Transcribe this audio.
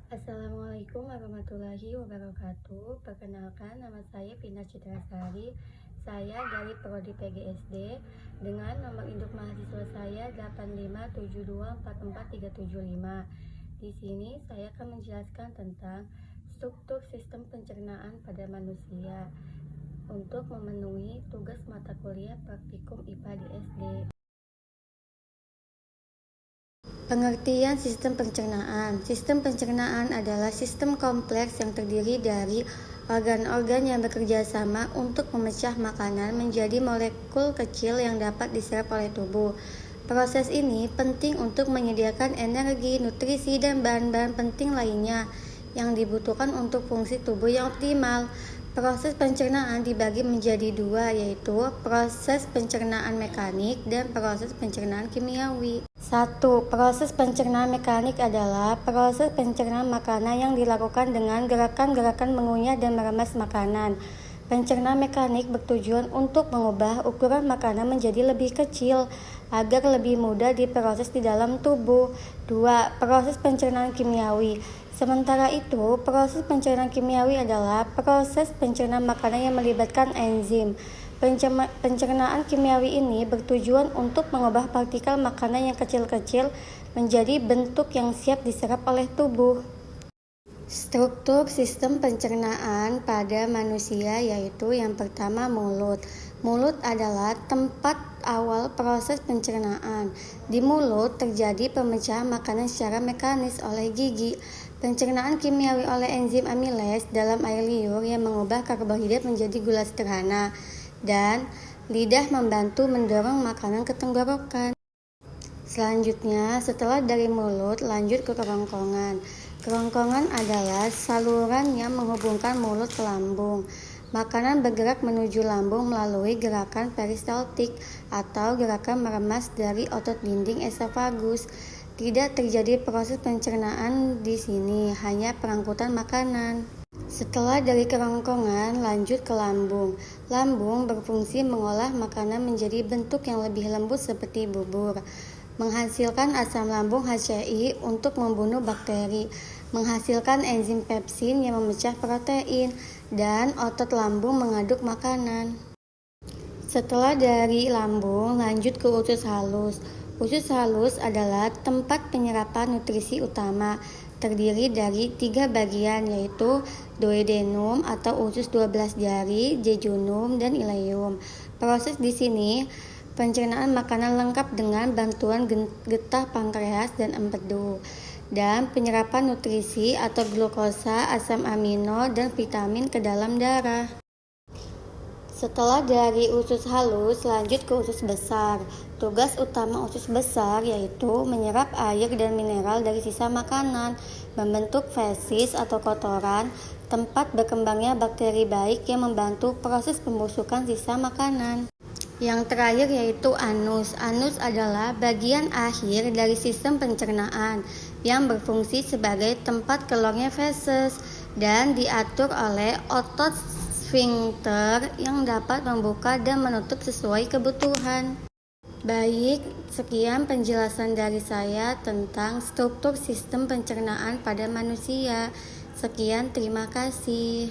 Assalamualaikum warahmatullahi wabarakatuh. Perkenalkan, nama saya Vina Citrasari. Saya dari Prodi PGSD dengan nomor induk mahasiswa saya 857244375. Di sini saya akan menjelaskan tentang struktur sistem pencernaan pada manusia untuk memenuhi tugas mata kuliah praktikum IPA di SD. Pengertian sistem pencernaan. Sistem pencernaan adalah sistem kompleks yang terdiri dari organ-organ yang bekerja sama untuk memecah makanan menjadi molekul kecil yang dapat diserap oleh tubuh. Proses ini penting untuk menyediakan energi, nutrisi, dan bahan-bahan penting lainnya yang dibutuhkan untuk fungsi tubuh yang optimal. Proses pencernaan dibagi menjadi dua, yaitu proses pencernaan mekanik dan proses pencernaan kimiawi. 1. Proses pencernaan mekanik adalah proses pencernaan makanan yang dilakukan dengan gerakan-gerakan mengunyah dan meremas makanan. Pencernaan mekanik bertujuan untuk mengubah ukuran makanan menjadi lebih kecil agar lebih mudah diproses di dalam tubuh. 2. Proses pencernaan kimiawi. Sementara itu, proses pencernaan kimiawi adalah proses pencernaan makanan yang melibatkan enzim. Pencernaan kimiawi ini bertujuan untuk mengubah partikel makanan yang kecil-kecil menjadi bentuk yang siap diserap oleh tubuh. Struktur sistem pencernaan pada manusia yaitu yang pertama mulut. Mulut adalah tempat awal proses pencernaan. Di mulut terjadi pemecahan makanan secara mekanis oleh gigi. Pencernaan kimiawi oleh enzim amilase dalam air liur yang mengubah karbohidrat menjadi gula sederhana. Dan lidah membantu mendorong makanan ke tenggorokan. Selanjutnya, setelah dari mulut, lanjut ke kerongkongan. Kerongkongan adalah saluran yang menghubungkan mulut ke lambung. Makanan bergerak menuju lambung melalui gerakan peristaltik atau gerakan meremas dari otot dinding esofagus. Tidak terjadi proses pencernaan di sini, hanya pengangkutan makanan. Setelah dari kerongkongan, lanjut ke lambung. Lambung berfungsi mengolah makanan menjadi bentuk yang lebih lembut seperti bubur, menghasilkan asam lambung HCI untuk membunuh bakteri, menghasilkan enzim pepsin yang memecah protein, dan otot lambung mengaduk makanan. Setelah dari lambung, lanjut ke usus halus. Usus halus adalah tempat penyerapan nutrisi utama, terdiri dari 3 bagian yaitu duodenum atau usus 12 jari, jejunum, dan ileum. Proses di sini pencernaan makanan lengkap dengan bantuan getah pankreas dan empedu, dan penyerapan nutrisi atau glukosa, asam amino, dan vitamin ke dalam darah. Setelah dari usus halus, lanjut ke usus besar. Tugas utama usus besar yaitu menyerap air dan mineral dari sisa makanan, membentuk fesis atau kotoran, tempat berkembangnya bakteri baik yang membantu proses pembusukan sisa makanan. Yang terakhir yaitu anus. Anus adalah bagian akhir dari sistem pencernaan yang berfungsi sebagai tempat keluarnya feses dan diatur oleh otot sfinkter yang dapat membuka dan menutup sesuai kebutuhan. Baik, sekian penjelasan dari saya tentang struktur sistem pencernaan pada manusia. Sekian, terima kasih.